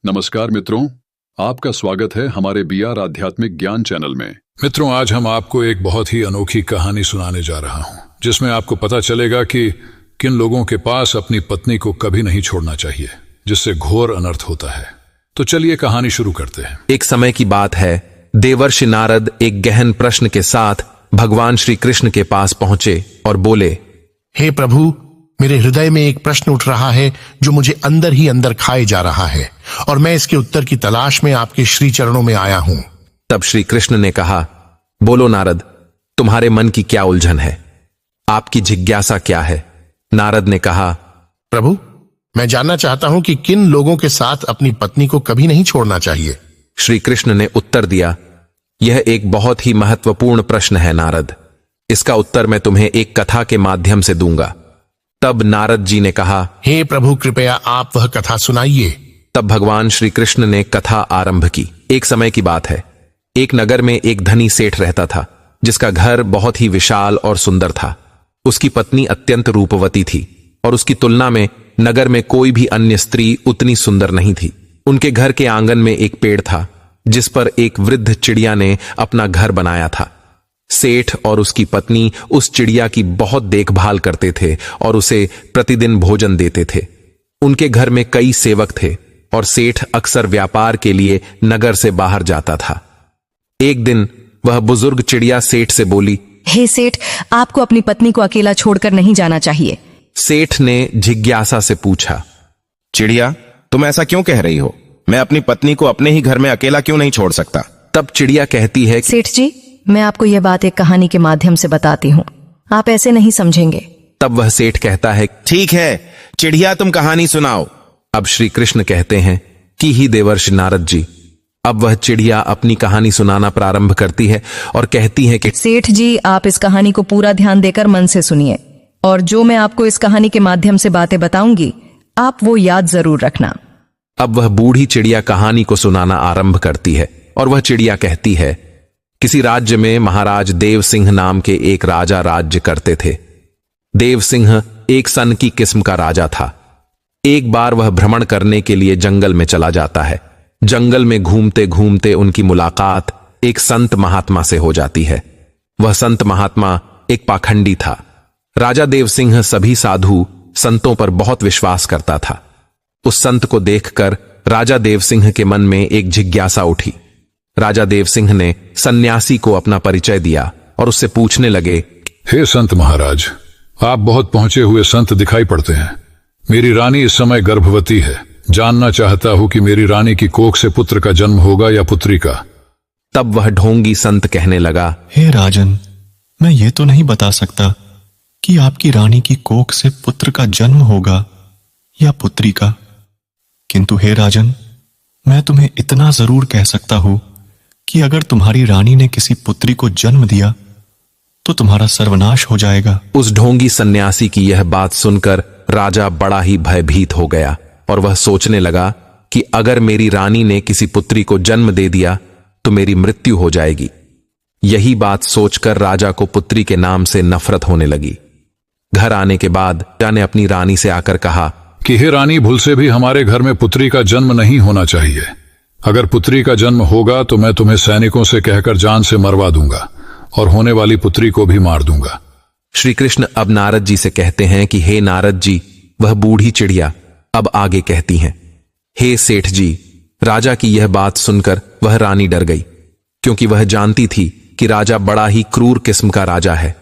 नमस्कार मित्रों, आपका स्वागत है हमारे बीआर आध्यात्मिक ज्ञान चैनल में। मित्रों, आज हम आपको एक बहुत ही अनोखी कहानी सुनाने जा रहा हूं, जिसमें आपको पता चलेगा कि किन लोगों के पास अपनी पत्नी को कभी नहीं छोड़ना चाहिए, जिससे घोर अनर्थ होता है। तो चलिए कहानी शुरू करते हैं। एक समय की बात है, देवर्षि नारद एक गहन प्रश्न के साथ भगवान श्री कृष्ण के पास पहुंचे और बोले, हे प्रभु, मेरे हृदय में एक प्रश्न उठ रहा है जो मुझे अंदर ही अंदर खाए जा रहा है और मैं इसके उत्तर की तलाश में आपके श्री चरणों में आया हूं। तब श्री कृष्ण ने कहा, बोलो नारद, तुम्हारे मन की क्या उलझन है? आपकी जिज्ञासा क्या है? नारद ने कहा, प्रभु, मैं जानना चाहता हूं कि किन लोगों के साथ अपनी पत्नी को कभी नहीं छोड़ना चाहिए। श्री कृष्ण ने उत्तर दिया, यह एक बहुत ही महत्वपूर्ण प्रश्न है नारद। इसका उत्तर मैं तुम्हें एक कथा के माध्यम से दूंगा। तब नारद जी ने कहा, हे प्रभु, कृपया आप वह कथा सुनाइए। तब भगवान श्री कृष्ण ने कथा आरंभ की। एक समय की बात है, एक नगर में एक धनी सेठ रहता था, जिसका घर बहुत ही विशाल और सुंदर था। उसकी पत्नी अत्यंत रूपवती थी और उसकी तुलना में नगर में कोई भी अन्य स्त्री उतनी सुंदर नहीं थी। उनके घर के आंगन में एक पेड़ था, जिस पर एक वृद्ध चिड़िया ने अपना घर बनाया था। सेठ और उसकी पत्नी उस चिड़िया की बहुत देखभाल करते थे और उसे प्रतिदिन भोजन देते थे। उनके घर में कई सेवक थे और सेठ अक्सर व्यापार के लिए नगर से बाहर जाता था। एक दिन वह बुजुर्ग चिड़िया सेठ से बोली, हे सेठ, आपको अपनी पत्नी को अकेला छोड़कर नहीं जाना चाहिए। सेठ ने जिज्ञासा से पूछा, चिड़िया, तुम ऐसा क्यों कह रही हो? मैं अपनी पत्नी को अपने ही घर में अकेला क्यों नहीं छोड़ सकता? तब चिड़िया कहती है, सेठ जी, मैं आपको यह बात एक कहानी के माध्यम से बताती हूँ, आप ऐसे नहीं समझेंगे। तब वह सेठ कहता है, ठीक है चिड़िया, तुम कहानी सुनाओ। अब श्री कृष्ण कहते हैं कि ही देवर्षि नारद जी। अब वह चिड़िया अपनी कहानी सुनाना प्रारंभ करती है और कहती है कि सेठ जी, आप इस कहानी को पूरा ध्यान देकर मन से सुनिए और जो मैं आपको इस कहानी के माध्यम से बातें बताऊंगी, आप वो याद जरूर रखना। अब वह बूढ़ी चिड़िया कहानी को सुनाना आरंभ करती है और वह चिड़िया कहती है, किसी राज्य में महाराज देव सिंह नाम के एक राजा राज्य करते थे। देव सिंह एक सन की किस्म का राजा था। एक बार वह भ्रमण करने के लिए जंगल में चला जाता है। जंगल में घूमते घूमते उनकी मुलाकात एक संत महात्मा से हो जाती है। वह संत महात्मा एक पाखंडी था। राजा देव सिंह सभी साधु संतों पर बहुत विश्वास करता था। उस संत को देखकर राजा देव सिंह के मन में एक जिज्ञासा उठी। राजा देव सिंह ने सन्यासी को अपना परिचय दिया और उससे पूछने लगे, हे संत महाराज, आप बहुत पहुंचे हुए संत दिखाई पड़ते हैं। मेरी रानी इस समय गर्भवती है। जानना चाहता हूं कि मेरी रानी की कोख से पुत्र का जन्म होगा या पुत्री का। तब वह ढोंगी संत कहने लगा, हे राजन, मैं ये तो नहीं बता सकता कि आपकी रानी की कोख से पुत्र का जन्म होगा या पुत्री का, किंतु हे राजन, मैं तुम्हें इतना जरूर कह सकता हूं कि अगर तुम्हारी रानी ने किसी पुत्री को जन्म दिया तो तुम्हारा सर्वनाश हो जाएगा। उस ढोंगी सन्यासी की यह बात सुनकर राजा बड़ा ही भयभीत हो गया और वह सोचने लगा कि अगर मेरी रानी ने किसी पुत्री को जन्म दे दिया तो मेरी मृत्यु हो जाएगी। यही बात सोचकर राजा को पुत्री के नाम से नफरत होने लगी। घर आने के बाद राजा ने अपनी रानी से आकर कहा कि हे रानी, भूल से भी हमारे घर में पुत्री का जन्म नहीं होना चाहिए। अगर पुत्री का जन्म होगा तो मैं तुम्हें सैनिकों से कहकर जान से मरवा दूंगा और होने वाली पुत्री को भी मार दूंगा। श्री कृष्ण अब नारद जी से कहते हैं कि हे नारद जी, वह बूढ़ी चिड़िया अब आगे कहती हैं, हे सेठ जी, राजा की यह बात सुनकर वह रानी डर गई, क्योंकि वह जानती थी कि राजा बड़ा ही क्रूर किस्म का राजा है।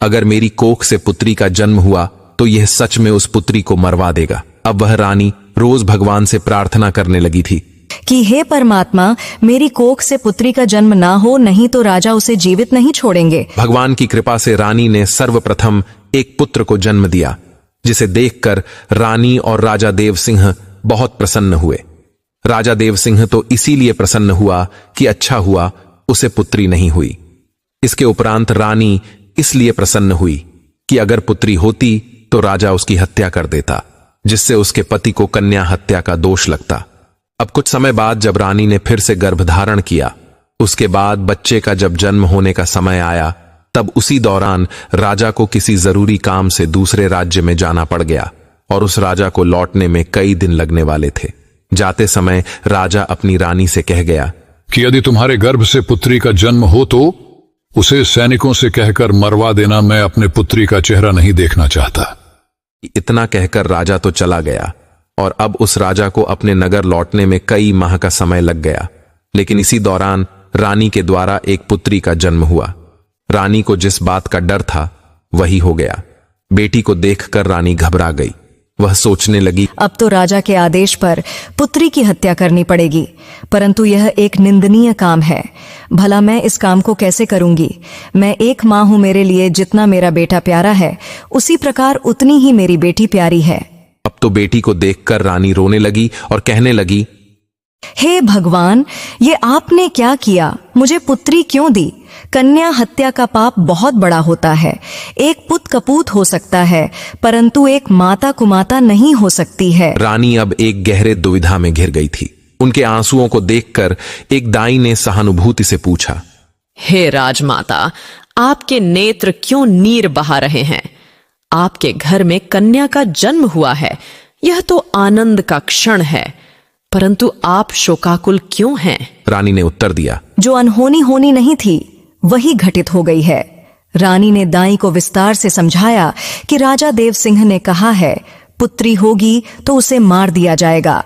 अगर मेरी कोख से पुत्री का जन्म हुआ तो यह सच में उस पुत्री को मरवा देगा। अब वह रानी रोज भगवान से प्रार्थना करने लगी थी कि हे परमात्मा, मेरी कोख से पुत्री का जन्म ना हो, नहीं तो राजा उसे जीवित नहीं छोड़ेंगे। भगवान की कृपा से रानी ने सर्वप्रथम एक पुत्र को जन्म दिया, जिसे देखकर रानी और राजा देव सिंह बहुत प्रसन्न हुए। राजा देव सिंह तो इसीलिए प्रसन्न हुआ कि अच्छा हुआ उसे पुत्री नहीं हुई। इसके उपरांत रानी इसलिए प्रसन्न हुई कि अगर पुत्री होती तो राजा उसकी हत्या कर देता, जिससे उसके पति को कन्या हत्या का दोष लगता। अब कुछ समय बाद जब रानी ने फिर से गर्भधारण किया, उसके बाद बच्चे का जब जन्म होने का समय आया, तब उसी दौरान राजा को किसी जरूरी काम से दूसरे राज्य में जाना पड़ गया और उस राजा को लौटने में कई दिन लगने वाले थे। जाते समय राजा अपनी रानी से कह गया कि यदि तुम्हारे गर्भ से पुत्री का जन्म हो तो उसे सैनिकों से कहकर मरवा देना, मैं अपने पुत्री का चेहरा नहीं देखना चाहता। इतना कहकर राजा तो चला गया और अब उस राजा को अपने नगर लौटने में कई माह का समय लग गया। लेकिन इसी दौरान रानी के द्वारा एक पुत्री का जन्म हुआ। रानी को जिस बात का डर था वही हो गया। बेटी को देखकर रानी घबरा गई। वह सोचने लगी, अब तो राजा के आदेश पर पुत्री की हत्या करनी पड़ेगी, परंतु यह एक निंदनीय काम है। भला मैं इस काम को कैसे करूंगी? मैं एक मां हूं, मेरे लिए जितना मेरा बेटा प्यारा है उसी प्रकार उतनी ही मेरी बेटी प्यारी है। अब तो बेटी को देखकर रानी रोने लगी और कहने लगी, हे भगवान, ये आपने क्या किया? मुझे पुत्री क्यों दी? कन्या हत्या का पाप बहुत बड़ा होता है। एक पुत कपूत हो सकता है, परंतु एक माता कुमाता नहीं हो सकती है। रानी अब एक गहरे दुविधा में घिर गई थी। उनके आंसुओं को देखकर एक दाई ने सहानुभूति से पूछा, हे राजमाता, आपके नेत्र क्यों नीर बहा रहे हैं? आपके घर में कन्या का जन्म हुआ है, यह तो आनंद का क्षण है, परंतु आप शोकाकुल क्यों हैं? रानी ने उत्तर दिया, जो अनहोनी होनी नहीं थी वही घटित हो गई है। रानी ने दाई को विस्तार से समझाया कि राजा देव सिंह ने कहा है पुत्री होगी तो उसे मार दिया जाएगा।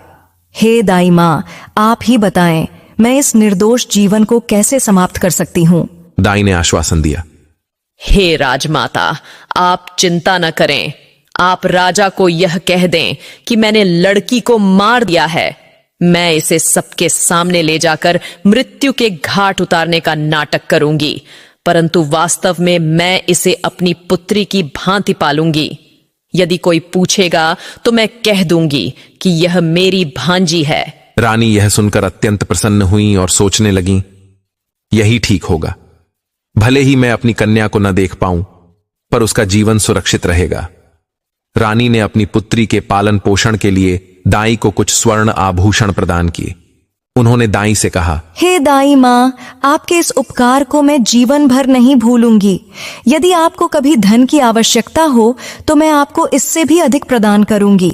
हे दाई मां, आप ही बताएं, मैं इस निर्दोष जीवन को कैसे समाप्त कर सकती हूं? दाई ने आश्वासन दिया, हे राजमाता, आप चिंता न करें। आप राजा को यह कह दें कि मैंने लड़की को मार दिया है। मैं इसे सबके सामने ले जाकर मृत्यु के घाट उतारने का नाटक करूंगी, परंतु वास्तव में मैं इसे अपनी पुत्री की भांति पालूंगी। यदि कोई पूछेगा तो मैं कह दूंगी कि यह मेरी भांजी है। रानी यह सुनकर अत्यंत प्रसन्न हुई और सोचने लगी, यही ठीक होगा। भले ही मैं अपनी कन्या को न देख पाऊं, पर उसका जीवन सुरक्षित रहेगा। रानी ने अपनी पुत्री के पालन पोषण के लिए दाई को कुछ स्वर्ण आभूषण प्रदान किए। उन्होंने दाई से कहा, हे दाई मां, आपके इस उपकार को मैं जीवन भर नहीं भूलूंगी। यदि आपको कभी धन की आवश्यकता हो तो मैं आपको इससे भी अधिक प्रदान करूंगी,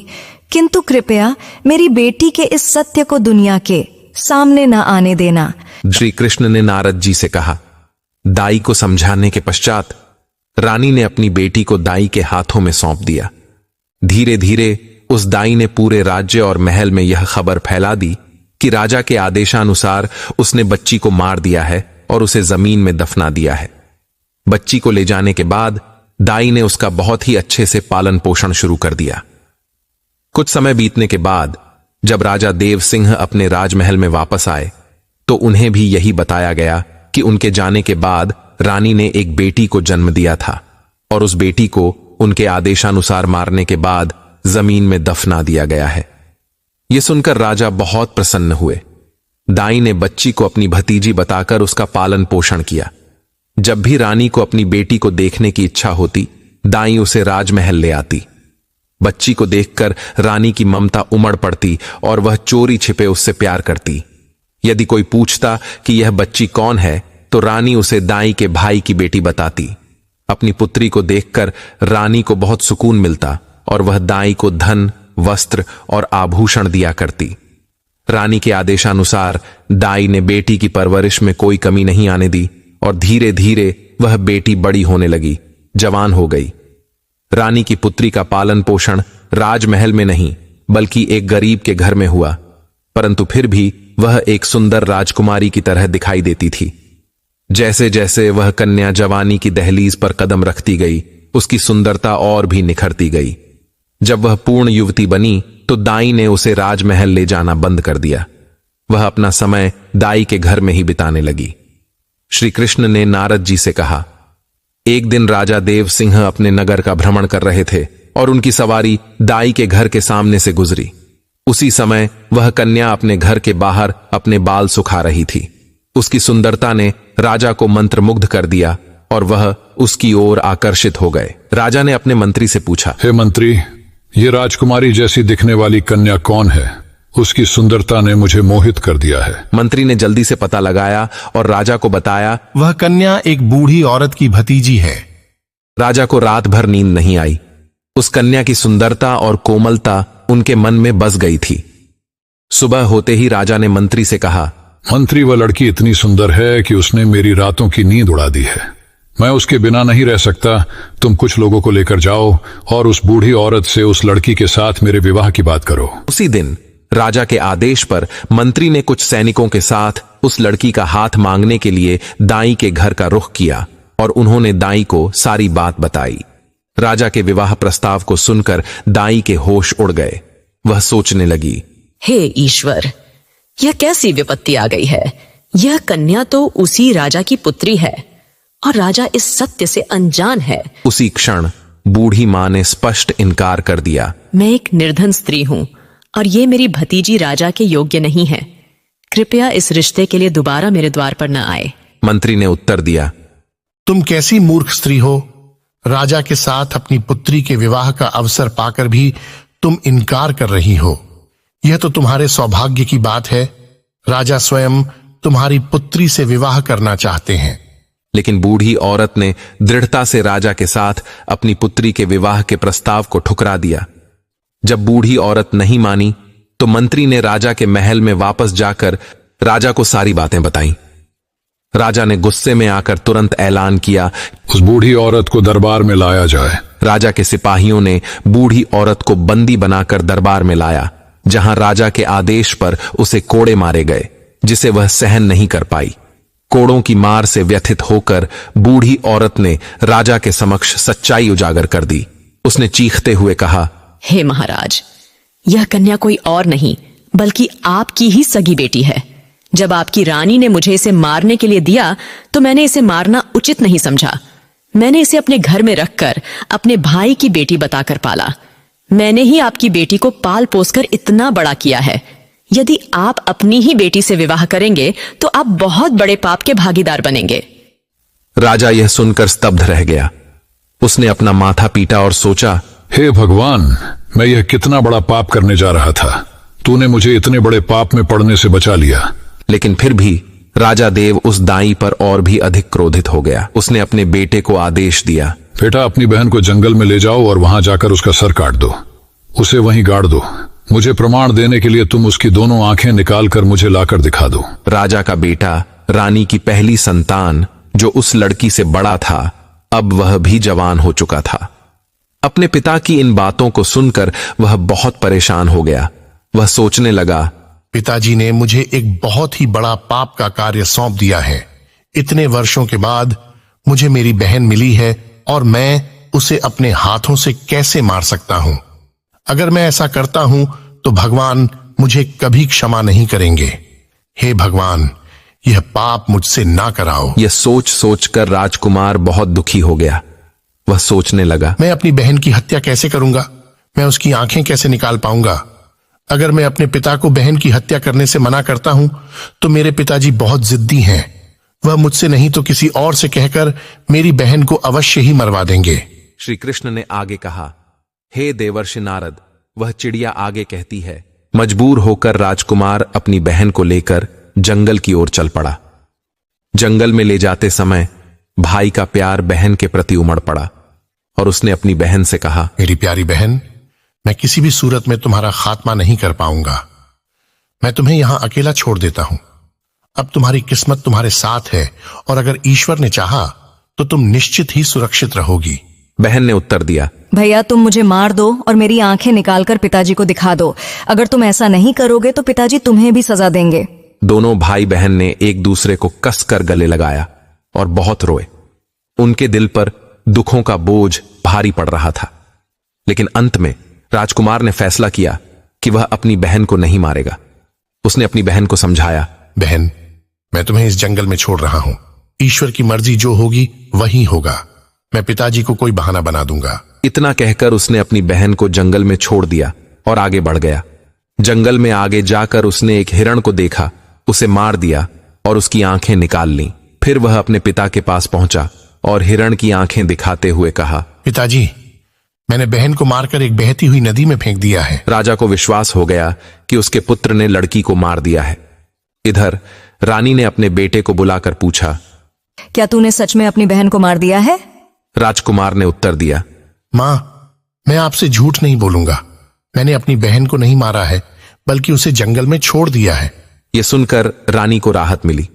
किंतु कृपया मेरी बेटी के इस सत्य को दुनिया के सामने न आने देना। श्री कृष्ण ने नारद जी से कहा। दाई को समझाने के पश्चात रानी ने अपनी बेटी को दाई के हाथों में सौंप दिया। धीरे धीरे उस दाई ने पूरे राज्य और महल में यह खबर फैला दी कि राजा के आदेशानुसार उसने बच्ची को मार दिया है और उसे जमीन में दफना दिया है। बच्ची को ले जाने के बाद दाई ने उसका बहुत ही अच्छे से पालन पोषण शुरू कर दिया। कुछ समय बीतने के बाद जब राजा देव सिंह अपने राजमहल में वापस आए तो उन्हें भी यही बताया गया कि उनके जाने के बाद रानी ने एक बेटी को जन्म दिया था और उस बेटी को उनके आदेशानुसार मारने के बाद जमीन में दफना दिया गया है। यह सुनकर राजा बहुत प्रसन्न हुए। दाई ने बच्ची को अपनी भतीजी बताकर उसका पालन पोषण किया। जब भी रानी को अपनी बेटी को देखने की इच्छा होती, दाई उसे राजमहल ले आती। बच्ची को देखकर रानी की ममता उमड़ पड़ती और वह चोरी छिपे उससे प्यार करती। यदि कोई पूछता कि यह बच्ची कौन है तो रानी उसे दाई के भाई की बेटी बताती। अपनी पुत्री को देखकर रानी को बहुत सुकून मिलता और वह दाई को धन, वस्त्र और आभूषण दिया करती। रानी के आदेशानुसार दाई ने बेटी की परवरिश में कोई कमी नहीं आने दी और धीरे धीरे वह बेटी बड़ी होने लगी, जवान हो गई। रानी की पुत्री का पालन पोषण राजमहल में नहीं बल्कि एक गरीब के घर में हुआ, परंतु फिर भी वह एक सुंदर राजकुमारी की तरह दिखाई देती थी। जैसे जैसे वह कन्या जवानी की दहलीज पर कदम रखती गई, उसकी सुंदरता और भी निखरती गई। जब वह पूर्ण युवती बनी तो दाई ने उसे राजमहल ले जाना बंद कर दिया। वह अपना समय दाई के घर में ही बिताने लगी। श्री कृष्ण ने नारद जी से कहा, एक दिन राजा देव सिंह अपने नगर का भ्रमण कर रहे थे और उनकी सवारी दाई के घर के सामने से गुजरी। उसी समय वह कन्या अपने घर के बाहर अपने बाल सुखा रही थी। उसकी सुंदरता ने राजा को मंत्रमुग्ध कर दिया और वह उसकी ओर आकर्षित हो गए। राजा ने अपने मंत्री से पूछा, हे मंत्री, ये राजकुमारी जैसी दिखने वाली कन्या कौन है? उसकी सुंदरता ने मुझे मोहित कर दिया है। मंत्री ने जल्दी से पता लगाया और राजा को बताया, वह कन्या एक बूढ़ी औरत की भतीजी है। राजा को रात भर नींद नहीं आई। उस कन्या की सुंदरता और कोमलता उनके मन में बस गई थी। सुबह होते ही राजा ने मंत्री से कहा, मंत्री, वह लड़की इतनी सुंदर है कि उसने मेरी रातों की नींद उड़ा दी है। मैं उसके बिना नहीं रह सकता। तुम कुछ लोगों को लेकर जाओ और उस बूढ़ी औरत से उस लड़की के साथ मेरे विवाह की बात करो। उसी दिन राजा के आदेश पर मंत्री ने कुछ सैनिकों के साथ उस लड़की का हाथ मांगने के लिए दाई के घर का रुख किया और उन्होंने दाई को सारी बात बताई। राजा के विवाह प्रस्ताव को सुनकर दाई के होश उड़ गए। वह सोचने लगी, हे ईश्वर, यह कैसी विपत्ति आ गई है। यह कन्या तो उसी राजा की पुत्री है और राजा इस सत्य से अनजान है। उसी क्षण बूढ़ी मां ने स्पष्ट इनकार कर दिया। मैं एक निर्धन स्त्री हूं और ये मेरी भतीजी राजा के योग्य नहीं है। कृपया इस रिश्ते के लिए दोबारा मेरे द्वार पर न आए। मंत्री ने उत्तर दिया, तुम कैसी मूर्ख स्त्री हो। राजा के साथ अपनी पुत्री के विवाह का अवसर पाकर भी तुम इनकार कर रही हो। यह तो तुम्हारे सौभाग्य की बात है। राजा स्वयं तुम्हारी पुत्री से विवाह करना चाहते हैं। लेकिन बूढ़ी औरत ने दृढ़ता से राजा के साथ अपनी पुत्री के विवाह के प्रस्ताव को ठुकरा दिया। जब बूढ़ी औरत नहीं मानी तो मंत्री ने राजा के महल में वापस जाकर राजा को सारी बातें बताईं। राजा ने गुस्से में आकर तुरंत ऐलान किया, उस बूढ़ी औरत को दरबार में लाया जाए। राजा के सिपाहियों ने बूढ़ी औरत को बंदी बनाकर दरबार में लाया, जहां राजा के आदेश पर उसे कोड़े मारे गए, जिसे वह सहन नहीं कर पाई। कोड़ों की मार से व्यथित होकर बूढ़ी औरत ने राजा के समक्ष सच्चाई उजागर कर दी। उसने चीखते हुए कहा, हे महाराज, यह कन्या कोई और नहीं बल्कि आपकी ही सगी बेटी है। जब आपकी रानी ने मुझे इसे मारने के लिए दिया तो मैंने इसे मारना उचित नहीं समझा। मैंने इसे अपने घर में रखकर अपने भाई की बेटी बताकर पाला। मैंने ही आपकी बेटी को पाल पोसकर इतना बड़ा किया है। यदि आप अपनी ही बेटी से विवाह करेंगे तो आप बहुत बड़े पाप के भागीदार बनेंगे। राजा यह सुनकर स्तब्ध रह गया। उसने अपना माथा पीटा और सोचा, हे भगवान, मैं यह कितना बड़ा पाप करने जा रहा था। तूने मुझे इतने बड़े पाप में पड़ने से बचा लिया। लेकिन फिर भी राजा देव उस दाई पर और भी अधिक क्रोधित हो गया। उसने अपने बेटे को आदेश दिया, बेटा, अपनी बहन को जंगल में ले जाओ और वहां जाकर उसका सर काट दो, उसे वहीं गाड़ दो। मुझे प्रमाण देने के लिए तुम उसकी दोनों आंखें निकालकर मुझे लाकर दिखा दो। राजा का बेटा, रानी की पहली संतान, जो उस लड़की से बड़ा था, अब वह भी जवान हो चुका था। अपने पिता की इन बातों को सुनकर वह बहुत परेशान हो गया। वह सोचने लगा, पिताजी ने मुझे एक बहुत ही बड़ा पाप का कार्य सौंप दिया है। इतने वर्षों के बाद मुझे मेरी बहन मिली है और मैं उसे अपने हाथों से कैसे मार सकता हूं। अगर मैं ऐसा करता हूं तो भगवान मुझे कभी क्षमा नहीं करेंगे। हे भगवान, यह पाप मुझसे ना कराओ। यह सोच सोचकर राजकुमार बहुत दुखी हो गया। वह सोचने लगा, मैं अपनी बहन की हत्या कैसे करूंगा। मैं उसकी आंखें कैसे निकाल पाऊंगा। अगर मैं अपने पिता को बहन की हत्या करने से मना करता हूं तो मेरे पिताजी बहुत जिद्दी हैं। वह मुझसे नहीं तो किसी और से कहकर मेरी बहन को अवश्य ही मरवा देंगे। श्री कृष्ण ने आगे कहा, हे देवर्षि नारद, वह चिड़िया आगे कहती है। मजबूर होकर राजकुमार अपनी बहन को लेकर जंगल की ओर चल पड़ा। जंगल में ले जाते समय भाई का प्यार बहन के प्रति उमड़ पड़ा और उसने अपनी बहन से कहा, मेरी प्यारी बहन, मैं किसी भी सूरत में तुम्हारा खात्मा नहीं कर पाऊंगा। मैं तुम्हें यहां अकेला छोड़ देता हूं। अब तुम्हारी किस्मत तुम्हारे साथ है और अगर ईश्वर ने चाहा तो तुम निश्चित ही सुरक्षित रहोगी। बहन ने उत्तर दिया, भैया, तुम मुझे मार दो और मेरी आंखें निकालकर पिताजी को दिखा दो। अगर तुम ऐसा नहीं करोगे तो पिताजी तुम्हें भी सजा देंगे। दोनों भाई बहन ने एक दूसरे को कसकर गले लगाया और बहुत रोए। उनके दिल पर दुखों का बोझ भारी पड़ रहा था। लेकिन अंत में राजकुमार ने फैसला किया कि वह अपनी बहन को नहीं मारेगा। उसने अपनी बहन को समझाया, बहन, मैं तुम्हें इस जंगल में छोड़ रहा हूं। ईश्वर की मर्जी जो होगी वही होगा। मैं पिताजी को कोई बहाना बना दूंगा। इतना कहकर उसने अपनी बहन को जंगल में छोड़ दिया और आगे बढ़ गया। जंगल में आगे जाकर उसने एक हिरण को देखा, उसे मार दिया और उसकी आंखें निकाल लीं। फिर वह अपने पिता के पास पहुंचा और हिरण की आंखें दिखाते हुए कहा, पिताजी, मैंने बहन को मारकर एक बहती हुई नदी में फेंक दिया है। राजा को विश्वास हो गया कि उसके पुत्र ने लड़की को मार दिया है। इधर रानी ने अपने बेटे को बुलाकर पूछा, क्या तूने सच में अपनी बहन को मार दिया है? राजकुमार ने उत्तर दिया, मां, मैं आपसे झूठ नहीं बोलूंगा। मैंने अपनी बहन को नहीं मारा है, बल्कि उसे जंगल में छोड़ दिया है। यह सुनकर रानी को राहत मिली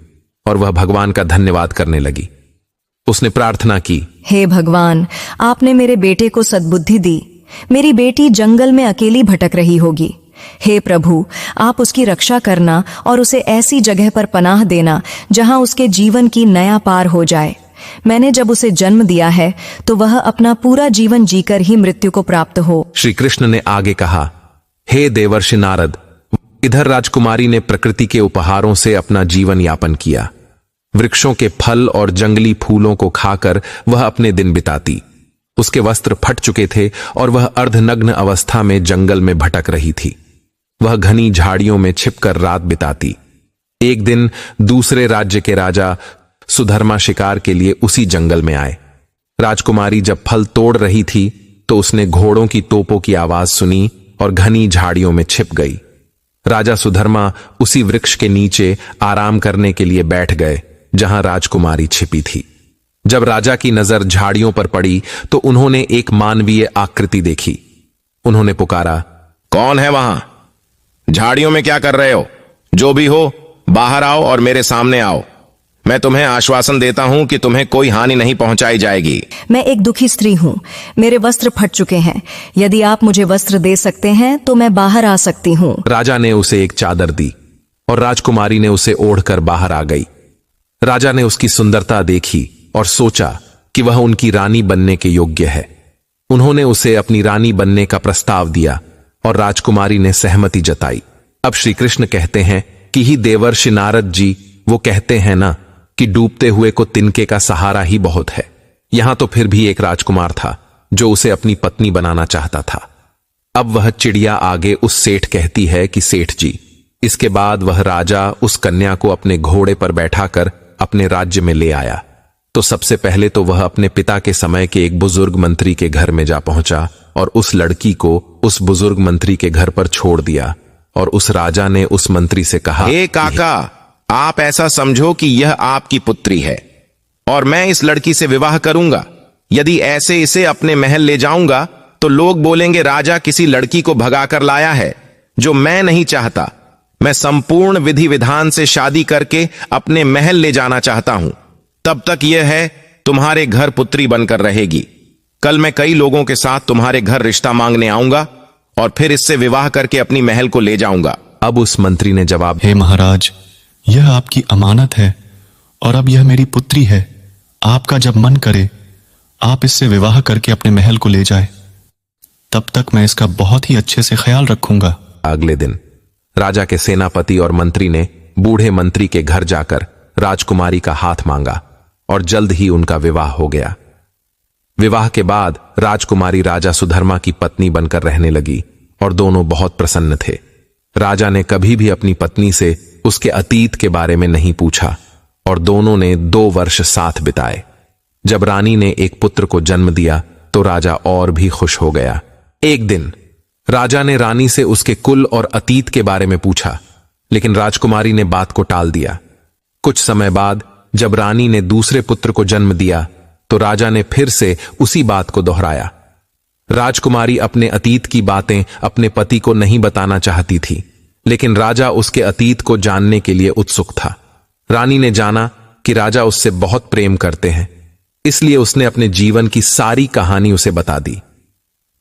और वह भगवान का धन्यवाद करने लगी। उसने प्रार्थना की, हे भगवान, आपने मेरे बेटे को सद्बुद्धि दी। मेरी बेटी जंगल में अकेली भटक रही होगी। हे प्रभु, आप उसकी रक्षा करना और उसे ऐसी जगह पर पनाह देना जहां उसके जीवन की नया पार हो जाए। मैंने जब उसे जन्म दिया है तो वह अपना पूरा जीवन जीकर ही मृत्यु को प्राप्त हो। श्री कृष्ण ने आगे कहा, हे देवर्षि नारद, इधर राजकुमारी ने प्रकृति के उपहारों से अपना जीवन यापन किया। वृक्षों के फल और जंगली फूलों को खाकर वह अपने दिन बिताती। उसके वस्त्र फट चुके थे और वह अर्धनग्न अवस्था में जंगल में भटक रही थी। वह घनी झाड़ियों में छिपकर रात बिताती। एक दिन दूसरे राज्य के राजा सुधर्मा शिकार के लिए उसी जंगल में आए। राजकुमारी जब फल तोड़ रही थी तो उसने घोड़ों की तोपों की आवाज सुनी और घनी झाड़ियों में छिप गई। राजा सुधर्मा उसी वृक्ष के नीचे आराम करने के लिए बैठ गए जहां राजकुमारी छिपी थी। जब राजा की नजर झाड़ियों पर पड़ी तो उन्होंने एक मानवीय आकृति देखी। उन्होंने पुकारा, कौन है वहां? झाड़ियों में क्या कर रहे हो? जो भी हो, बाहर आओ और मेरे सामने आओ। मैं तुम्हें आश्वासन देता हूं कि तुम्हें कोई हानि नहीं पहुंचाई जाएगी। मैं एक दुखी स्त्री हूं। मेरे वस्त्र फट चुके हैं। यदि आप मुझे वस्त्र दे सकते हैं तो मैं बाहर आ सकती हूं। राजा ने उसे एक चादर दी और राजकुमारी ने उसे ओढ़कर बाहर आ गई। राजा ने उसकी सुंदरता देखी और सोचा कि वह उनकी रानी बनने के योग्य है। उन्होंने उसे अपनी रानी बनने का प्रस्ताव दिया और राजकुमारी ने सहमति जताई। अब श्री कृष्ण कहते हैं कि ही देवर्षि नारद जी वो कहते हैं ना कि डूबते हुए को तिनके का सहारा ही बहुत है। यहां तो फिर भी एक राजकुमार था जो उसे अपनी पत्नी बनाना चाहता था। अब वह चिड़िया आगे उस सेठ कहती है कि सेठ जी। इसके बाद वह राजा उस कन्या को अपने घोड़े पर बैठाकर अपने राज्य में ले आया। तो सबसे पहले तो वह अपने पिता के समय के एक बुजुर्ग मंत्री के घर में जा पहुंचा और उस लड़की को उस बुजुर्ग मंत्री के घर पर छोड़ दिया। और उस राजा ने उस मंत्री से कहा, हे काका, आप ऐसा समझो कि यह आपकी पुत्री है और मैं इस लड़की से विवाह करूंगा। यदि ऐसे इसे अपने महल ले जाऊंगा तो लोग बोलेंगे राजा किसी लड़की को भगाकर लाया है, जो मैं नहीं चाहता। मैं संपूर्ण विधि विधान से शादी करके अपने महल ले जाना चाहता हूं। तब तक यह है तुम्हारे घर पुत्री बनकर रहेगी। कल मैं कई लोगों के साथ तुम्हारे घर रिश्ता मांगने आऊंगा और फिर इससे विवाह करके अपनी महल को ले जाऊंगा। अब उस मंत्री ने जवाब, हे महाराज, यह आपकी अमानत है और अब यह मेरी पुत्री है। आपका जब मन करे आप इससे विवाह करके अपने महल को ले जाए। तब तक मैं इसका बहुत ही अच्छे से ख्याल रखूंगा। अगले दिन राजा के सेनापति और मंत्री ने बूढ़े मंत्री के घर जाकर राजकुमारी का हाथ मांगा और जल्द ही उनका विवाह हो गया। विवाह के बाद राजकुमारी राजा सुधर्मा की पत्नी बनकर रहने लगी और दोनों बहुत प्रसन्न थे। राजा ने कभी भी अपनी पत्नी से उसके अतीत के बारे में नहीं पूछा और दोनों ने 2 वर्ष साथ बिताए। जब रानी ने एक पुत्र को जन्म दिया तो राजा और भी खुश हो गया। एक दिन राजा ने रानी से उसके कुल और अतीत के बारे में पूछा, लेकिन राजकुमारी ने बात को टाल दिया। कुछ समय बाद जब रानी ने दूसरे पुत्र को जन्म दिया तो राजा ने फिर से उसी बात को दोहराया। राजकुमारी अपने अतीत की बातें अपने पति को नहीं बताना चाहती थी, लेकिन राजा उसके अतीत को जानने के लिए उत्सुक था। रानी ने जाना कि राजा उससे बहुत प्रेम करते हैं, इसलिए उसने अपने जीवन की सारी कहानी उसे बता दी।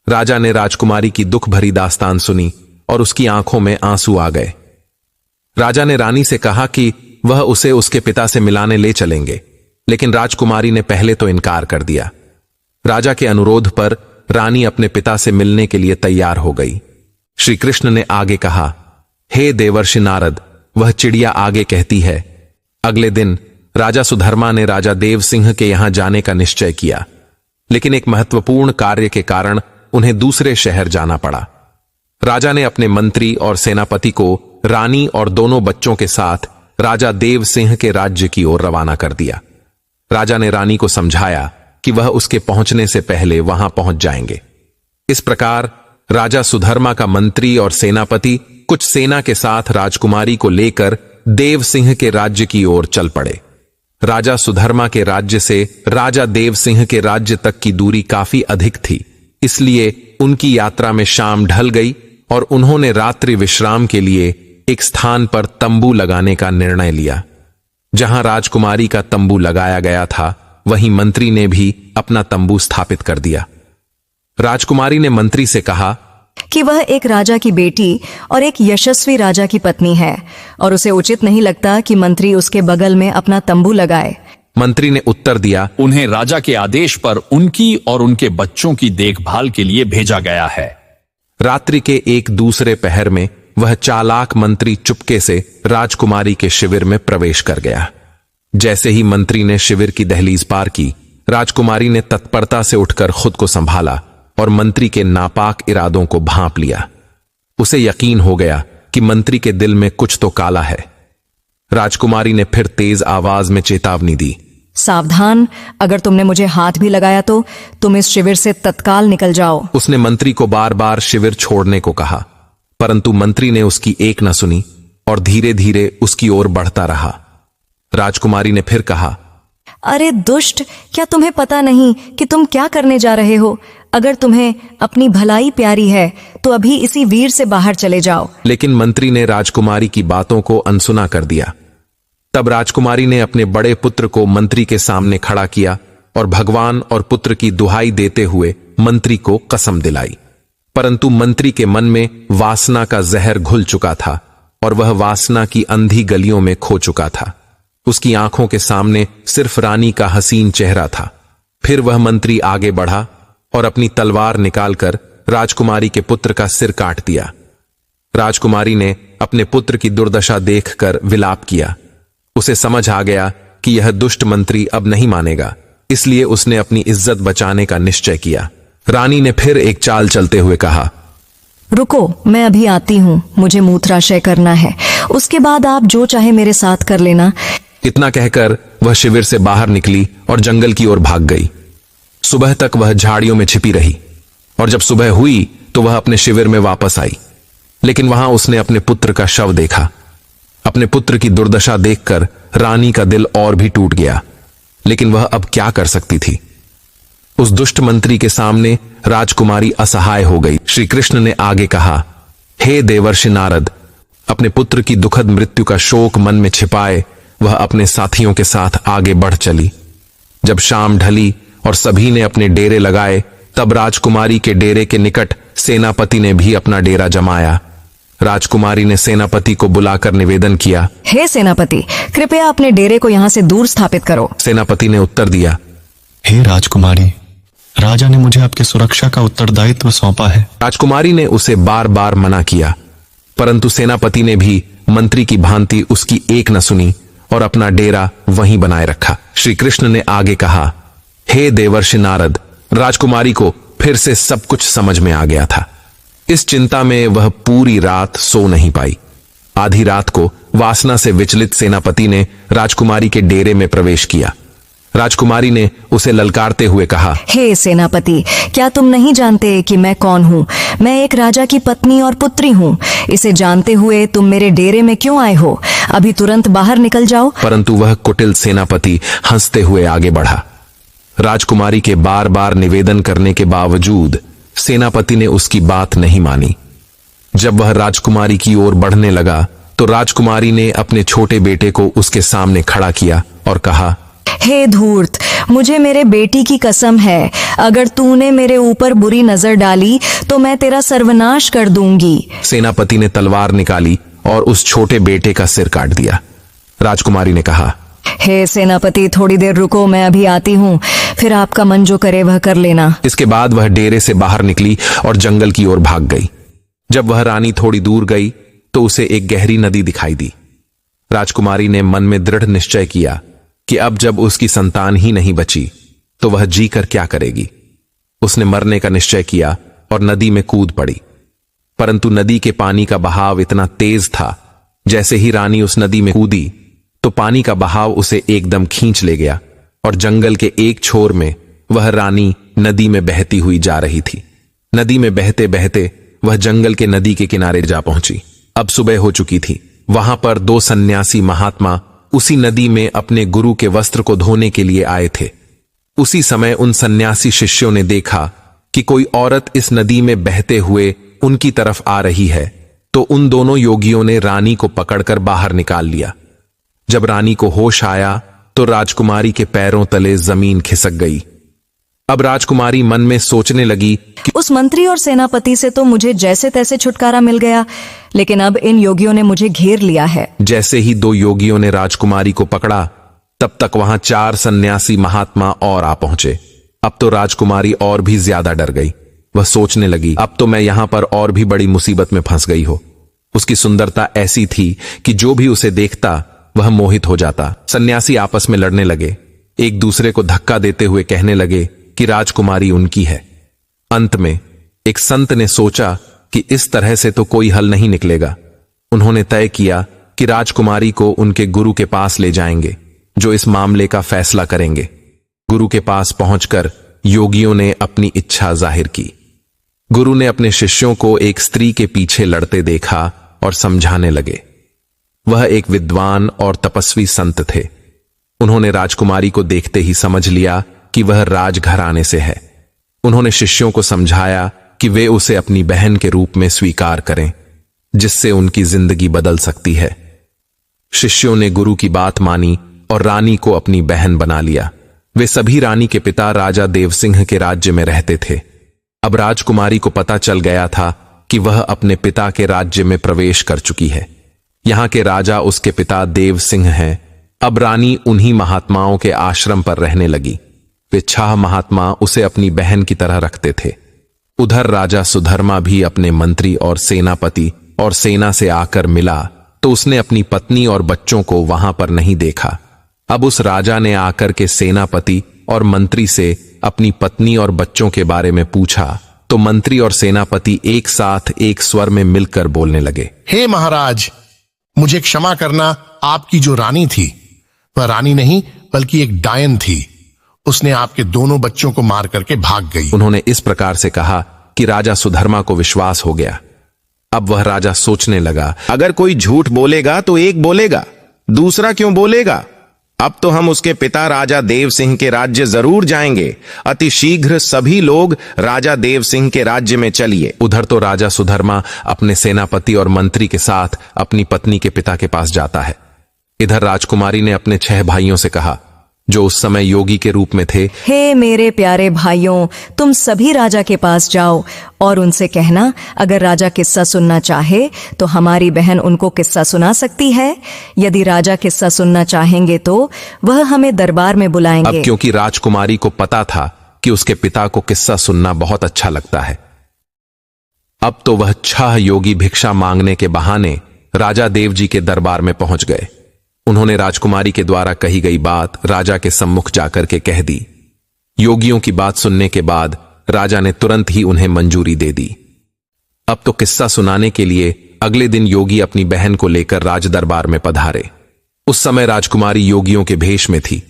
राजा ने राजकुमारी की दुख भरी दास्तान सुनी और उसकी आंखों में आंसू आ गए। राजा ने रानी से कहा कि वह उसे उसके पिता से मिलाने ले चलेंगे, लेकिन राजकुमारी ने पहले तो इनकार कर दिया। राजा के अनुरोध पर रानी अपने पिता से मिलने के लिए तैयार हो गई। श्री कृष्ण ने आगे कहा, हे देवर्षि नारद, वह चिड़िया आगे कहती है, अगले दिन राजा सुधर्मा ने राजा देव सिंह के यहां जाने का निश्चय किया, लेकिन एक महत्वपूर्ण कार्य के कारण उन्हें दूसरे शहर जाना पड़ा। राजा ने अपने मंत्री और सेनापति को रानी और दोनों बच्चों के साथ राजा देव सिंह के राज्य की ओर रवाना कर दिया। राजा ने रानी को समझाया कि वह उसके पहुंचने से पहले वहां पहुंच जाएंगे। इस प्रकार राजा सुधर्मा का मंत्री और सेनापति कुछ सेना के साथ राजकुमारी को लेकर देव सिंह के राज्य की ओर चल पड़े। राजा सुधर्मा के राज्य से राजा देव सिंह के राज्य तक की दूरी काफी अधिक थी, इसलिए उनकी यात्रा में शाम ढल गई और उन्होंने रात्रि विश्राम के लिए एक स्थान पर तंबू लगाने का निर्णय लिया। जहां राजकुमारी का तंबू लगाया गया था, वहीं मंत्री ने भी अपना तंबू स्थापित कर दिया। राजकुमारी ने मंत्री से कहा कि वह एक राजा की बेटी और एक यशस्वी राजा की पत्नी है और उसे उचित नहीं लगता कि मंत्री उसके बगल में अपना तंबू लगाए। मंत्री ने उत्तर दिया, उन्हें राजा के आदेश पर उनकी और उनके बच्चों की देखभाल के लिए भेजा गया है। रात्रि के एक दूसरे पहर में वह चालाक मंत्री चुपके से राजकुमारी के शिविर में प्रवेश कर गया। जैसे ही मंत्री ने शिविर की दहलीज पार की, राजकुमारी ने तत्परता से उठकर खुद को संभाला और मंत्री के नापाक इरादों को भांप लिया। उसे यकीन हो गया कि मंत्री के दिल में कुछ तो काला है। राजकुमारी ने फिर तेज आवाज में चेतावनी दी, सावधान, अगर तुमने मुझे हाथ भी लगाया तो तुम इस शिविर से तत्काल निकल जाओ। उसने मंत्री को बार बार शिविर छोड़ने को कहा, परंतु मंत्री ने उसकी एक न सुनी और धीरे धीरे उसकी ओर बढ़ता रहा। राजकुमारी ने फिर कहा, अरे दुष्ट, क्या तुम्हें पता नहीं कि तुम क्या करने जा रहे हो? अगर तुम्हें अपनी भलाई प्यारी है तो अभी इसी वीर से बाहर चले जाओ। लेकिन मंत्री ने राजकुमारी की बातों को अनसुना कर दिया। तब राजकुमारी ने अपने बड़े पुत्र को मंत्री के सामने खड़ा किया और भगवान और पुत्र की दुहाई देते हुए मंत्री को कसम दिलाई। परंतु मंत्री के मन में वासना का जहर घुल चुका था और वह वासना की अंधी गलियों में खो चुका था। उसकी आंखों के सामने सिर्फ रानी का हसीन चेहरा था। फिर वह मंत्री आगे बढ़ा और अपनी तलवार निकालकर राजकुमारी के पुत्र का सिर काट दिया। राजकुमारी ने अपने पुत्र की दुर्दशा देखकर विलाप किया। उसे समझ आ गया कि यह दुष्ट मंत्री अब नहीं मानेगा, इसलिए उसने अपनी इज्जत बचाने का निश्चय किया। रानी ने फिर एक चाल चलते हुए कहा, रुको, मैं अभी आती हूं, मुझे मूत्राशय करना है, उसके बाद आप जो चाहे मेरे साथ कर लेना। इतना कहकर वह शिविर से बाहर निकली और जंगल की ओर भाग गई। सुबह तक वह झाड़ियों में छिपी रही और जब सुबह हुई तो वह अपने शिविर में वापस आई। लेकिन वहां उसने अपने पुत्र का शव देखा। अपने पुत्र की दुर्दशा देखकर रानी का दिल और भी टूट गया, लेकिन वह अब क्या कर सकती थी? उस दुष्ट मंत्री के सामने राजकुमारी असहाय हो गई। श्री कृष्ण ने आगे कहा, हे देवर्षि नारद, अपने पुत्र की दुखद मृत्यु का शोक मन में छिपाए वह अपने साथियों के साथ आगे बढ़ चली। जब शाम ढली और सभी ने अपने डेरे लगाए, तब राजकुमारी के डेरे के निकट सेनापति ने भी अपना डेरा जमाया। राजकुमारी ने सेनापति को बुलाकर निवेदन किया, हे सेनापति, कृपया अपने डेरे को यहां से दूर स्थापित करो। सेनापति ने उत्तर दिया, हे राजकुमारी, राजा ने मुझे आपकी सुरक्षा का उत्तरदायित्व सौंपा है। राजकुमारी ने उसे बार बार मना किया, परंतु सेनापति ने भी मंत्री की भांति उसकी एक न सुनी और अपना डेरा वहीं बनाए रखा। श्री कृष्ण ने आगे कहा, हे देवर्षि नारद, राजकुमारी को फिर से सब कुछ समझ में आ गया था। इस चिंता में वह पूरी रात सो नहीं पाई। आधी रात को वासना से विचलित सेनापति ने राजकुमारी के डेरे में प्रवेश किया। राजकुमारी ने उसे ललकारते हुए कहा, हे सेनापति, क्या तुम नहीं जानते कि मैं कौन हूँ? मैं एक राजा की पत्नी और पुत्री हूँ। इसे जानते हुए तुम मेरे डेरे में क्यों आए हो? अभी तुरंत बाहर निकल जाओ। परंतु वह कुटिल सेनापति हंसते हुए आगे बढ़ा। राजकुमारी के बार बार निवेदन करने के बावजूद सेनापति ने उसकी बात नहीं मानी। जब वह राजकुमारी की ओर बढ़ने लगा तो राजकुमारी ने अपने छोटे बेटे को उसके सामने खड़ा किया और कहा, हे धूर्त, मुझे मेरे बेटी की कसम है, अगर तूने मेरे ऊपर बुरी नजर डाली तो मैं तेरा सर्वनाश कर दूंगी। सेनापति ने तलवार निकाली और उस छोटे बेटे का सिर काट दिया। राजकुमारी ने कहा, हे सेनापति, थोड़ी देर रुको, मैं अभी आती हूँ, फिर आपका मन जो करे वह कर लेना। इसके बाद वह डेरे से बाहर निकली और जंगल की ओर भाग गई। जब वह रानी थोड़ी दूर गई तो उसे एक गहरी नदी दिखाई दी। राजकुमारी ने मन में दृढ़ निश्चय किया कि अब जब उसकी संतान ही नहीं बची तो वह जीकर क्या करेगी। उसने मरने का निश्चय किया और नदी में कूद पड़ी। परंतु नदी के पानी का बहाव इतना तेज था, जैसे ही रानी उस नदी में कूदी तो पानी का बहाव उसे एकदम खींच ले गया और जंगल के एक छोर में वह रानी नदी में बहती हुई जा रही थी। नदी में बहते बहते वह जंगल के नदी के किनारे जा पहुंची। अब सुबह हो चुकी थी। वहां पर दो सन्यासी महात्मा उसी नदी में अपने गुरु के वस्त्र को धोने के लिए आए थे। उसी समय उन सन्यासी शिष्यों ने देखा कि कोई औरत इस नदी में बहते हुए उनकी तरफ आ रही है तो उन दोनों योगियों ने रानी को पकड़कर बाहर निकाल लिया। जब रानी को होश आया तो राजकुमारी के पैरों तले जमीन खिसक गई। अब राजकुमारी मन में सोचने लगी कि उस मंत्री और सेनापति से तो मुझे जैसे तैसे छुटकारा मिल गया, लेकिन अब इन योगियों ने मुझे घेर लिया है। जैसे ही दो योगियों ने राजकुमारी को पकड़ा तब तक वहां 4 सन्यासी महात्मा और आ पहुंचे। अब तो राजकुमारी और भी ज्यादा डर गई। वह सोचने लगी, अब तो मैं यहां पर और भी बड़ी मुसीबत में फंस गई हो। उसकी सुंदरता ऐसी थी कि जो भी उसे देखता वह मोहित हो जाता। सन्यासी आपस में लड़ने लगे, एक दूसरे को धक्का देते हुए कहने लगे कि राजकुमारी उनकी है। अंत में एक संत ने सोचा कि इस तरह से तो कोई हल नहीं निकलेगा। उन्होंने तय किया कि राजकुमारी को उनके गुरु के पास ले जाएंगे, जो इस मामले का फैसला करेंगे। गुरु के पास पहुंचकर योगियों ने अपनी इच्छा जाहिर की। गुरु ने अपने शिष्यों को एक स्त्री के पीछे लड़ते देखा और समझाने लगे। वह एक विद्वान और तपस्वी संत थे। उन्होंने राजकुमारी को देखते ही समझ लिया कि वह राजघराने से है। उन्होंने शिष्यों को समझाया कि वे उसे अपनी बहन के रूप में स्वीकार करें, जिससे उनकी जिंदगी बदल सकती है। शिष्यों ने गुरु की बात मानी और रानी को अपनी बहन बना लिया। वे सभी रानी के पिता राजा देवसिंह के राज्य में रहते थे। अब राजकुमारी को पता चल गया था कि वह अपने पिता के राज्य में प्रवेश कर चुकी है। यहां के राजा उसके पिता देवसिंह हैं। अब रानी उन्हीं महात्माओं के आश्रम पर रहने लगी। वे 6 महात्मा उसे अपनी बहन की तरह रखते थे। उधर राजा सुधर्मा भी अपने मंत्री और सेनापति और सेना से आकर मिला तो उसने अपनी पत्नी और बच्चों को वहां पर नहीं देखा। अब उस राजा ने आकर के सेनापति और मंत्री से अपनी पत्नी और बच्चों के बारे में पूछा तो मंत्री और सेनापति एक साथ एक स्वर में मिलकर बोलने लगे, हे महाराज, मुझे क्षमा करना। आपकी जो रानी थी वह रानी नहीं बल्कि एक डायन थी। उसने आपके दोनों बच्चों को मार करके भाग गई। उन्होंने इस प्रकार से कहा कि राजा सुधर्मा को विश्वास हो गया। अब वह राजा सोचने लगा, अगर कोई झूठ बोलेगा तो एक बोलेगा, दूसरा क्यों बोलेगा? अब तो हम उसके पिता राजा देव सिंह के राज्य जरूर जाएंगे। अति शीघ्र सभी लोग राजा देव सिंह के राज्य में चलिए। उधर तो राजा सुधर्मा अपने सेनापति और मंत्री के साथ अपनी पत्नी के पिता के पास जाता है। इधर राजकुमारी ने अपने 6 भाइयों से कहा, जो उस समय योगी के रूप में थे, हे मेरे प्यारे भाइयों, तुम सभी राजा के पास जाओ और उनसे कहना, अगर राजा किस्सा सुनना चाहे तो हमारी बहन उनको किस्सा सुना सकती है। यदि राजा किस्सा सुनना चाहेंगे तो वह हमें दरबार में बुलाएंगे। अब क्योंकि राजकुमारी को पता था कि उसके पिता को किस्सा सुनना बहुत अच्छा लगता है, अब तो वह 6 योगी भिक्षा मांगने के बहाने राजा देव जी के दरबार में पहुंच गए। उन्होंने राजकुमारी के द्वारा कही गई बात राजा के सम्मुख जाकर के कह दी। योगियों की बात सुनने के बाद राजा ने तुरंत ही उन्हें मंजूरी दे दी। अब तो किस्सा सुनाने के लिए अगले दिन योगी अपनी बहन को लेकर राज दरबार में पधारे। उस समय राजकुमारी योगियों के भेष में थी,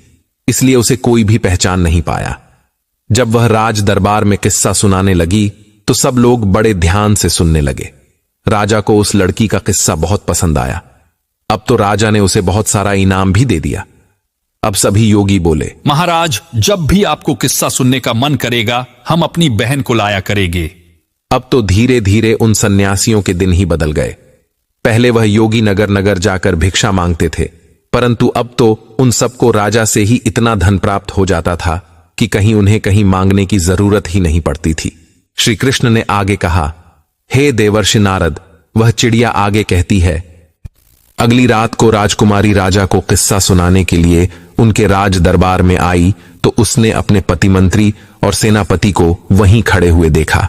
इसलिए उसे कोई भी पहचान नहीं पाया। जब वह राज दरबार में किस्सा सुनाने लगी तो सब लोग बड़े ध्यान से सुनने लगे। राजा को उस लड़की का किस्सा बहुत पसंद आया। अब तो राजा ने उसे बहुत सारा इनाम भी दे दिया। अब सभी योगी बोले, महाराज, जब भी आपको किस्सा सुनने का मन करेगा हम अपनी बहन को लाया करेंगे। अब तो धीरे धीरे उन सन्यासियों के दिन ही बदल गए। पहले वह योगी नगर नगर जाकर भिक्षा मांगते थे, परंतु अब तो उन सबको राजा से ही इतना धन प्राप्त हो जाता था कि कहीं उन्हें कहीं मांगने की जरूरत ही नहीं पड़ती थी। श्री कृष्ण ने आगे कहा, हे देवर्षि नारद, वह चिड़िया आगे कहती है, अगली रात को राजकुमारी राजा को किस्सा सुनाने के लिए उनके राज दरबार में आई तो उसने अपने पति मंत्री और सेनापति को वहीं खड़े हुए देखा।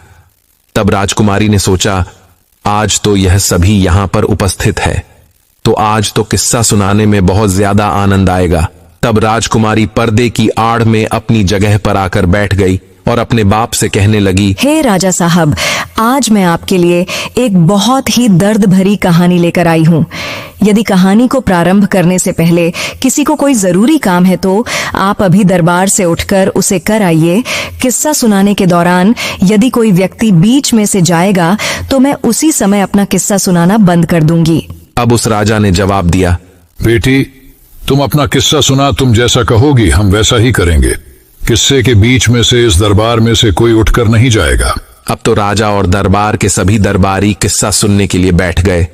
तब राजकुमारी ने सोचा, आज तो यह सभी यहां पर उपस्थित है, तो आज तो किस्सा सुनाने में बहुत ज्यादा आनंद आएगा। तब राजकुमारी पर्दे की आड़ में अपनी जगह पर आकर बैठ गई और अपने बाप से कहने लगी, हे राजा साहब, आज मैं आपके लिए एक बहुत ही दर्द भरी कहानी लेकर आई हूँ। यदि कहानी को प्रारंभ करने से पहले किसी को कोई जरूरी काम है तो आप अभी दरबार से उठकर उसे कर आइए। किस्सा सुनाने के दौरान यदि कोई व्यक्ति बीच में से जाएगा तो मैं उसी समय अपना किस्सा सुनाना बंद कर दूंगी। अब उस राजा ने जवाब दिया, बेटी, तुम अपना किस्सा सुना, तुम जैसा कहोगी हम वैसा ही करेंगे। किस्से के बीच में से इस दरबार में से कोई उठकर नहीं जाएगा। अब तो राजा और दरबार के सभी दरबारी किस्सा सुनने के लिए बैठ गए।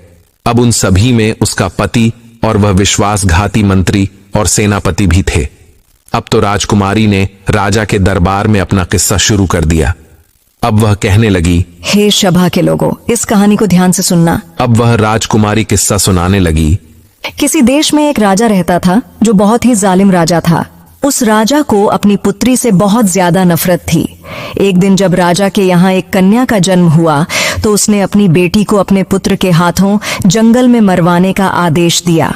अब उन सभी में उसका पति और वह विश्वासघाती मंत्री और सेनापति भी थे। अब तो राजकुमारी ने राजा के दरबार में अपना किस्सा शुरू कर दिया। अब वह कहने लगी, हे सभा के लोगों, इस कहानी को ध्यान से सुनना। अब वह राजकुमारी किस्सा सुनाने लगी। किसी देश में एक राजा रहता था जो बहुत ही जालिम राजा था। उस राजा को अपनी पुत्री से बहुत ज्यादा नफरत थी। एक दिन जब राजा के यहाँ एक कन्या का जन्म हुआ तो उसने अपनी बेटी को अपने पुत्र के हाथों जंगल में मरवाने का आदेश दिया।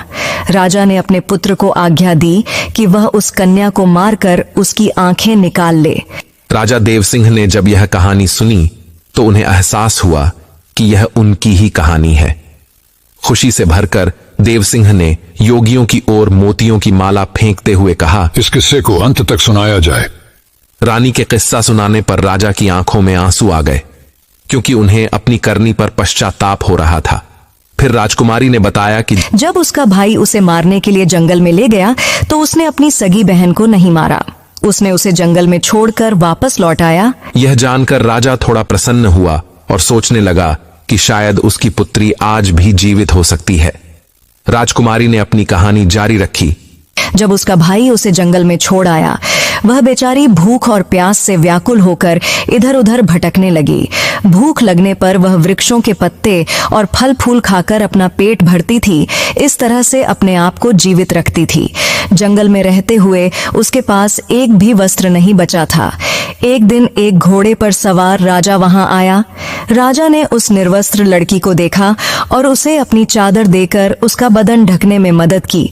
राजा ने अपने पुत्र को आज्ञा दी कि वह उस कन्या को मारकर उसकी आंखें निकाल ले। राजा देवसिंह ने जब यह कहानी सुनी तो उन्हें एहसास हुआ कि यह उनकी ही कहानी है। खुशी से भरकर देवसिंह ने योगियों की ओर मोतियों की माला फेंकते हुए कहा, इस किस्से को अंत तक सुनाया जाए। रानी के किस्सा सुनाने पर राजा की आंखों में आंसू आ गए, क्योंकि उन्हें अपनी करनी पर पश्चाताप हो रहा था। फिर राजकुमारी ने बताया कि जब उसका भाई उसे मारने के लिए जंगल में ले गया तो उसने अपनी सगी बहन को नहीं मारा। उसने उसे जंगल में छोड़कर वापस लौट आया। यह जानकर राजा थोड़ा प्रसन्न हुआ और सोचने लगा कि शायद उसकी पुत्री आज भी जीवित हो सकती है। राजकुमारी ने अपनी कहानी जारी रखी। जब उसका भाई उसे जंगल में छोड़ आया, वह बेचारी भूख और प्यास से व्याकुल होकर इधर उधर भटकने लगी। भूख लगने पर वह वृक्षों के पत्ते और फल फूल खाकर अपना पेट भरती थी। इस तरह से अपने आप को जीवित रखती थी। जंगल में रहते हुए उसके पास एक भी वस्त्र नहीं बचा था। एक दिन एक घोड़े पर सवार राजा वहां आया। राजा ने उस निर्वस्त्र लड़की को देखा और उसे अपनी चादर देकर उसका बदन ढकने में मदद की।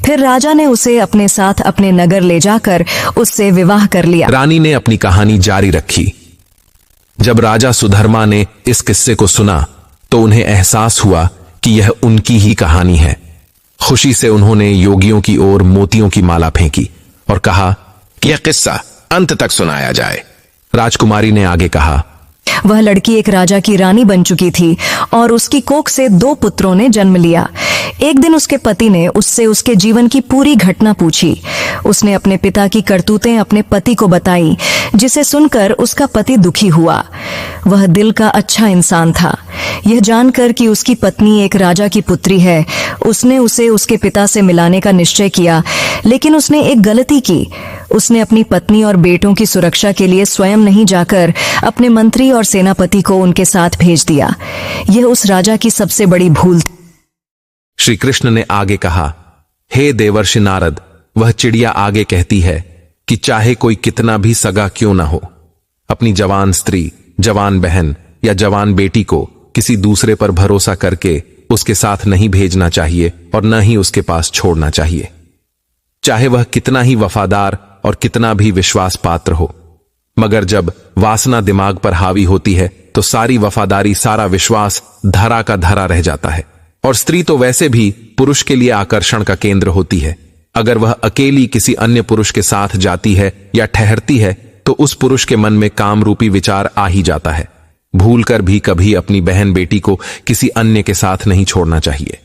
फिर राजा ने उसे अपने साथ अपने नगर ले जाकर उससे विवाह कर लिया। रानी ने अपनी कहानी जारी रखी। जब राजा सुधर्मा ने इस किस्से को सुना तो उन्हें एहसास हुआ कि यह उनकी ही कहानी है। खुशी से उन्होंने योगियों की ओर मोतियों की माला फेंकी और कहा, यह किस्सा अंत तक सुनाया जाए। राजकुमारी ने आगे कहा, वह लड़की एक राजा की रानी बन चुकी थी और उसकी कोख से 2 पुत्रों ने जन्म लिया। एक दिन उसके पति ने उससे उसके जीवन की पूरी घटना पूछी। उसने अपने पिता की करतूतें अपने पति को बताई, जिसे सुनकर उसका पति दुखी हुआ। वह दिल का अच्छा इंसान था। यह जानकर कि उसकी पत्नी एक राजा की पुत्री है, उसने उसे उसके पिता से मिलाने का निश्चय किया। लेकिन उसने एक गलती की। उसने अपनी पत्नी और बेटों की सुरक्षा के लिए स्वयं नहीं जाकर अपने मंत्री और सेनापति को उनके साथ भेज दिया। यह उस राजा की सबसे बड़ी भूल थी। श्री कृष्ण ने आगे कहा, हे देवर्षि नारद, वह चिड़िया आगे कहती है कि चाहे कोई कितना भी सगा क्यों ना हो, अपनी जवान स्त्री, जवान बहन या जवान बेटी को किसी दूसरे पर भरोसा करके उसके साथ नहीं भेजना चाहिए और न ही उसके पास छोड़ना चाहिए, चाहे वह कितना ही वफादार और कितना भी विश्वास पात्र हो। मगर जब वासना दिमाग पर हावी होती है तो सारी वफादारी, सारा विश्वास धरा का धरा रह जाता है। और स्त्री तो वैसे भी पुरुष के लिए आकर्षण का केंद्र होती है। अगर वह अकेली किसी अन्य पुरुष के साथ जाती है या ठहरती है तो उस पुरुष के मन में काम रूपी विचार आ ही जाता है। भूलकर भी कभी अपनी बहन बेटी को किसी अन्य के साथ नहीं छोड़ना चाहिए।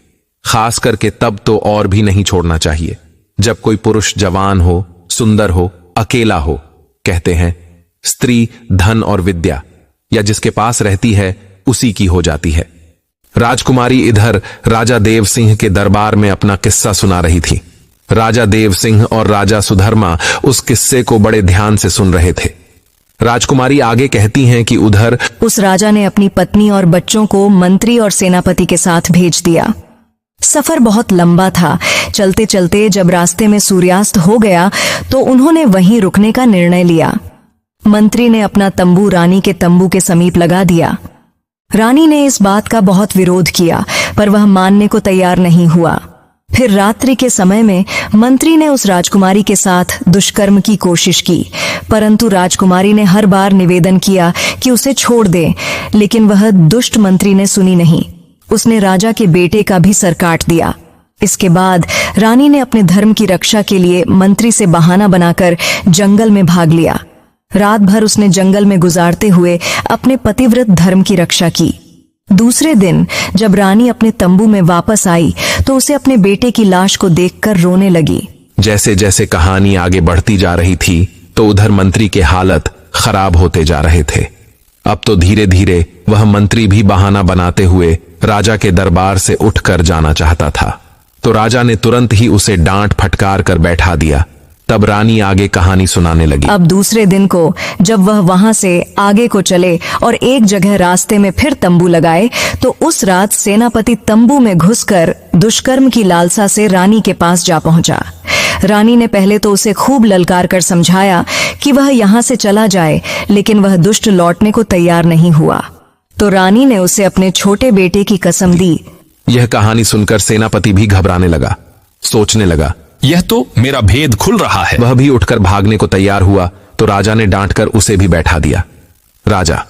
खास करके तब तो और भी नहीं छोड़ना चाहिए जब कोई पुरुष जवान हो, सुंदर हो, अकेला हो। कहते हैं स्त्री धन और विद्या या जिसके पास रहती है उसी की हो जाती है। राजकुमारी इधर राजा देव सिंह के दरबार में अपना किस्सा सुना रही थी। राजा देव सिंह और राजा सुधर्मा उस किस्से को बड़े ध्यान से सुन रहे थे। राजकुमारी आगे कहती हैं कि उधर उस राजा ने अपनी पत्नी और बच्चों को मंत्री और सेनापति के साथ भेज दिया। सफर बहुत लंबा था। चलते चलते जब रास्ते में सूर्यास्त हो गया तो उन्होंने वहीं रुकने का निर्णय लिया। मंत्री ने अपना तंबू रानी के तंबू के समीप लगा दिया। रानी ने इस बात का बहुत विरोध किया, पर वह मानने को तैयार नहीं हुआ। फिर रात्रि के समय में मंत्री ने उस राजकुमारी के साथ दुष्कर्म की कोशिश की, परंतु राजकुमारी ने हर बार निवेदन किया कि उसे छोड़ दे, लेकिन वह दुष्ट मंत्री ने सुनी नहीं। उसने राजा के बेटे का भी सर काट दिया। इसके बाद रानी ने अपने धर्म की रक्षा के लिए मंत्री से बहाना बनाकर जंगल में भाग लिया। रात भर उसने जंगल में गुजारते हुए अपने पतिव्रत धर्म की रक्षा की। दूसरे दिन जब रानी अपने तंबू में वापस आई तो उसे अपने बेटे की लाश को देखकर रोने लगी। जैसे जैसे कहानी आगे बढ़ती जा रही थी तो उधर मंत्री के हालत खराब होते जा रहे थे। अब तो धीरे धीरे वह मंत्री भी बहाना बनाते हुए राजा के दरबार से उठकर जाना चाहता था, तो राजा ने तुरंत ही उसे डांट फटकार कर बैठा दिया। तब रानी आगे कहानी सुनाने लगी। अब दूसरे दिन को जब वह वहां से आगे को चले और एक जगह रास्ते में फिर तंबू लगाए, तो उस रात सेनापति तंबू में घुसकर दुष्कर्म की लालसा से रानी के पास जा पहुंचा। रानी ने पहले तो उसे खूब ललकार कर समझाया कि वह यहां से चला जाए, लेकिन वह दुष्ट लौटने को तैयार नहीं हुआ। तो रानी ने उसे अपने छोटे बेटे की कसम दी। यह कहानी सुनकर सेनापति भी घबराने लगा, सोचने लगा, यह तो मेरा भेद खुल रहा है। वह भी उठकर भागने को तैयार हुआ, तो राजा ने डांटकर उसे भी बैठा दिया। राजा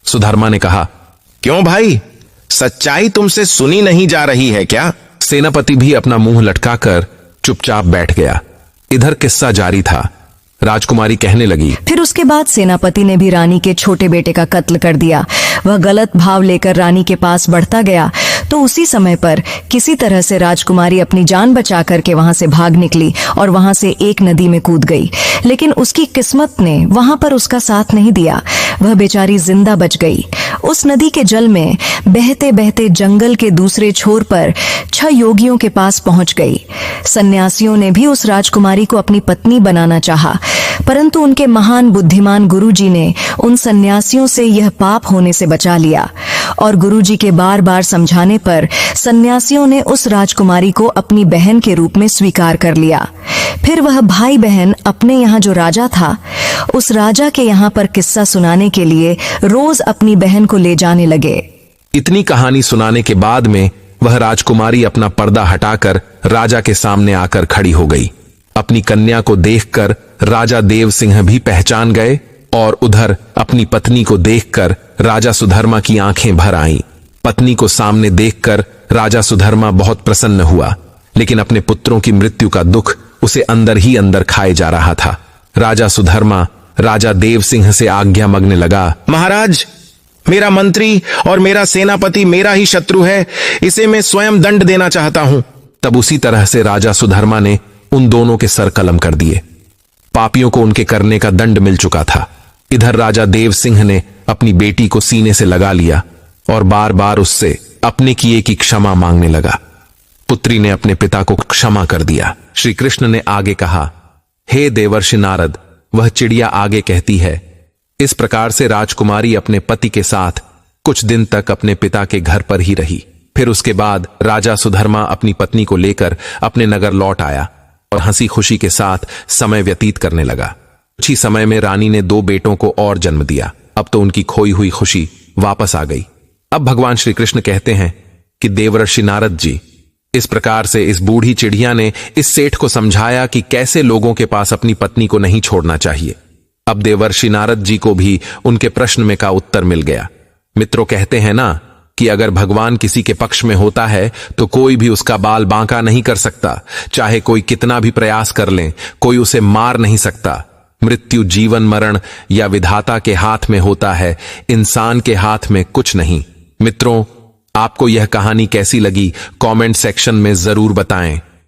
सुधर्मा ने कहा, क्यों भाई, सच्चाई तुमसे सुनी नहीं जा रही है क्या? सेनापति भी अपना मुंह लटकाकर चुपचाप बैठ गया। इधर किस्सा जारी था। राजकुमारी कहने लगी, फिर उसके बाद सेनापति ने भी रानी के छोटे बेटे का कत्ल कर दिया। वह गलत भाव लेकर रानी के पास बढ़ता गया, तो उसी समय पर किसी तरह से राजकुमारी अपनी जान बचा करके वहां से भाग निकली और वहां से एक नदी में कूद गई। लेकिन उसकी किस्मत ने वहां पर उसका साथ नहीं दिया। वह बेचारी जिंदा बच गई। उस नदी के जल में बहते बहते जंगल के दूसरे छोर पर 6 योगियों के पास पहुंच गई। सन्यासियों ने भी उस राजकुमारी को अपनी पत्नी बनाना चाहा, परंतु उनके महान बुद्धिमान गुरुजी ने उन सन्यासियों से यह पाप होने से बचा लिया, और गुरुजी के बार बार समझाने पर सन्यासियों ने उस राजकुमारी को अपनी बहन के रूप में स्वीकार कर लिया। फिर वह भाई बहन अपने यहाँ जो राजा था, उस राजा के यहाँ पर किस्सा सुनाने के लिए रोज अपनी बहन को ले जाने लगे। इतनी कहानी सुनाने के बाद में वह राजकुमारी अपना पर्दा हटाकर राजा के सामने आकर खड़ी हो गई। अपनी कन्या को देखकर राजा देव सिंह भी पहचान गए, और उधर अपनी पत्नी को देखकर राजा सुधर्मा की आंखें भर आईं। पत्नी को सामने देखकर राजा सुधर्मा बहुत प्रसन्न हुआ, लेकिन अपने पुत्रों की मृत्यु का दुख उसे अंदर ही अंदर खाए जा रहा था। राजा सुधर्मा राजा देव सिंह से आज्ञा मांगने लगा, महाराज, मेरा मंत्री और मेरा सेनापति मेरा ही शत्रु है, इसे मैं स्वयं दंड देना चाहता हूं। तब उसी तरह से राजा सुधर्मा ने उन दोनों के सर कलम कर दिए। पापियों को उनके करने का दंड मिल चुका था। इधर राजा देव सिंह ने अपनी बेटी को सीने से लगा लिया और बार बार उससे अपने किए की क्षमा मांगने लगा। पुत्री ने अपने पिता को क्षमा कर दिया। श्री कृष्ण ने आगे कहा, हे देवर्षि नारद, वह चिड़िया आगे कहती है, इस प्रकार से राजकुमारी अपने पति के साथ कुछ दिन तक अपने पिता के घर पर ही रही। फिर उसके बाद राजा सुधर्मा अपनी पत्नी को लेकर अपने नगर लौट आया और हंसी खुशी के साथ समय व्यतीत करने लगा। कुछ ही समय में रानी ने 2 बेटों को और जन्म दिया। अब तो उनकी खोई हुई खुशी वापस आ गई। अब भगवान श्री कृष्ण कहते हैं कि देवर्षि नारद जी, इस प्रकार से इस बूढ़ी चिड़िया ने इस सेठ को समझाया कि कैसे लोगों के पास अपनी पत्नी को नहीं छोड़ना चाहिए। अब देवर्षि नारद जी को भी उनके प्रश्न में का उत्तर मिल गया। मित्रों, कहते हैं ना कि अगर भगवान किसी के पक्ष में होता है तो कोई भी उसका बाल बांका नहीं कर सकता। चाहे कोई कितना भी प्रयास कर ले, कोई उसे मार नहीं सकता। मृत्यु, जीवन, मरण या विधाता के हाथ में होता है, इंसान के हाथ में कुछ नहीं। मित्रों, आपको यह कहानी कैसी लगी कमेंट सेक्शन में जरूर बताएं।